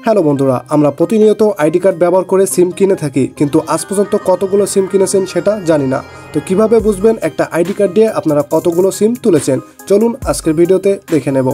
Hello বন্ধুরা, আমরা প্রতিনিয়ত আইডি কার্ড ব্যবহার করে সিম কিনে থাকি, কিন্তু আজ পর্যন্ত কতগুলো সিম কিনেছেন সেটা জানি না। তো কিভাবে বুঝবেন একটা আইডি কার্ড দিয়ে আপনারা কতগুলো সিম তুলেছেন? চলুন আজকের ভিডিওতে দেখে নেব।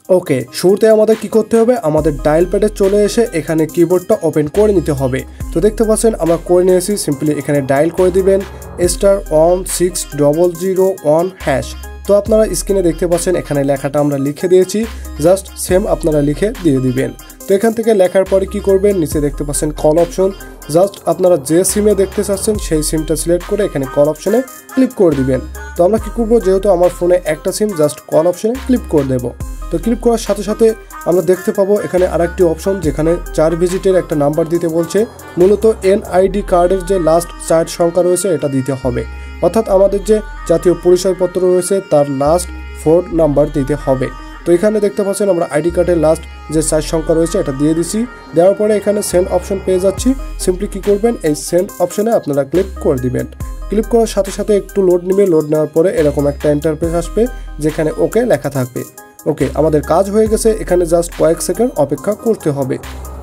ওকে, শুরুতে আমাদের কি করতে হবে, আমাদের ডায়াল প্যাডে চলে এসে এখানে কিবোর্ডটা ওপেন করে নিতে হবে। তো দেখতে পাচ্ছেন আমরা করে নিয়েছি। সিম্পলি এখানে ডায়াল করে দিবেন *16001#। তো আপনারা স্ক্রিনে দেখতে পাচ্ছেন এখানে লেখাটা আমরা লিখে দিয়েছি, জাস্ট সেম আপনারা লিখে দিয়ে দিবেন। তো এখান থেকে লেখার পরে কি করবেন, নিচে দেখতে পাচ্ছেন কল অপশন, জাস্ট আপনারা যে সিমে দেখতে চাচ্ছেন সেই সিমটা সিলেক্ট করে এখানে কল অপশনে ক্লিক করে দিবেন। তো আমরা কি করব, যেহেতু আমার ফোনে একটা সিম, জাস্ট কল অপশনে ক্লিক করে দেব। তো ক্লিক করার সাথে সাথে আমরা দেখতে পাবো এখানে আরেকটি অপশন, যেখানে 4 ডিজিটের একটা নাম্বার দিতে বলছে। মূলত এনআইডি কার্ডের যে লাস্ট 4 সংখ্যা রয়েছে এটা দিতে হবে, অর্থাৎ আমাদের যে জাতীয় পরিচয়পত্র রয়েছে তার লাস্ট 4 নাম্বার দিতে হবে। তো এখানে দেখতে পাচ্ছেন আমরা আইডি কার্ডের লাস্ট যে 4 সংখ্যা রয়েছে এটা দিয়ে দিছি। দেওয়ার পরে এখানে সেন্ড অপশন পেয়ে যাচ্ছি। সিম্পলি কি করবেন, এই সেন্ড অপশনে আপনারা ক্লিক করে দিবেন। ক্লিক করার সাথে সাথে একটু লোড নেবে। লোড নেওয়ার পরে এরকম একটা ইন্টারফেস আসবে, যেখানে ওকে লেখা থাকবে। ওকে, আমাদের কাজ হয়ে গেছে। এখানে জাস্ট কয়েক সেকেন্ড অপেক্ষা করতে হবে।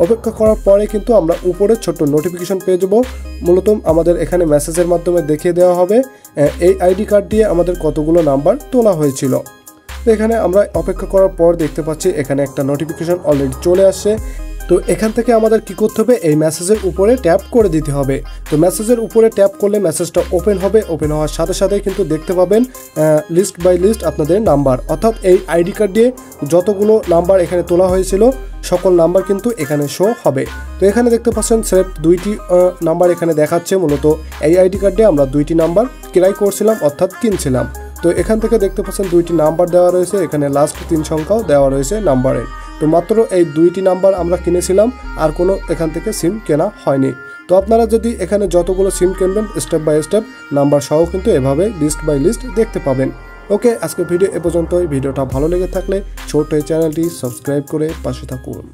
অপেক্ষা করার পরে কিন্তু আমরা উপরে ছোট্ট নোটিফিকেশন পেয়ে যাব। মূলত আমাদের এখানে মেসেজের মাধ্যমে দেখিয়ে দেওয়া হবে এই আইডি কার্ড দিয়ে আমাদের কতগুলো নাম্বার তোলা হয়েছিল। তো এখানে আমরা অপেক্ষা করার পর দেখতে পাচ্ছি এখানে একটা নোটিফিকেশন অলরেডি চলে আসছে। তো এখান থেকে আমাদের কি করতে হবে, এই মেসেজের উপরে ট্যাপ করে দিতে হবে। তো মেসেজের উপরে ট্যাপ করলে মেসেজটা ওপেন হবে। ওপেন হওয়ার সাথে সাথে কিন্তু দেখতে পাবেন লিস্ট বাই লিস্ট আপনাদের নাম্বার, অর্থাৎ এই আইডি কার্ড দিয়ে যতগুলো নাম্বার এখানে তোলা হয়েছিল সকল নাম্বার কিন্তু এখানে শো হবে। তো এখানে দেখতে পাচ্ছেন সেফ 2টি নাম্বার এখানে দেখাচ্ছে। মূলত এই আইডি কার্ড দিয়ে আমরা 2টি নাম্বার ক্রয় করছিলাম, অর্থাৎ কিনছিলাম। তো এখান থেকে দেখতে পাচ্ছেন 2টি নাম্বার দেওয়া রয়েছে, এখানে লাস্ট 3 সংখ্যাও দেওয়া রয়েছে নাম্বারের। তো মাত্র এই 2টি নাম্বার আমরা কিনেছিলাম, আর কোনো এখান থেকে সিম কেনা হয়নি। তো আপনারা যদি এখানে যতগুলো সিম কিনবেন স্টেপ বাই স্টেপ নাম্বার সহ কিন্তু এভাবে লিস্ট বাই লিস্ট দেখতে পাবেন। ওকে, আজকের ভিডিও এ পর্যন্তই। ভিডিওটা ভালো লেগে থাকলে ছোট্ট এই চ্যানেলটি সাবস্ক্রাইব করে পাশে থাকুন।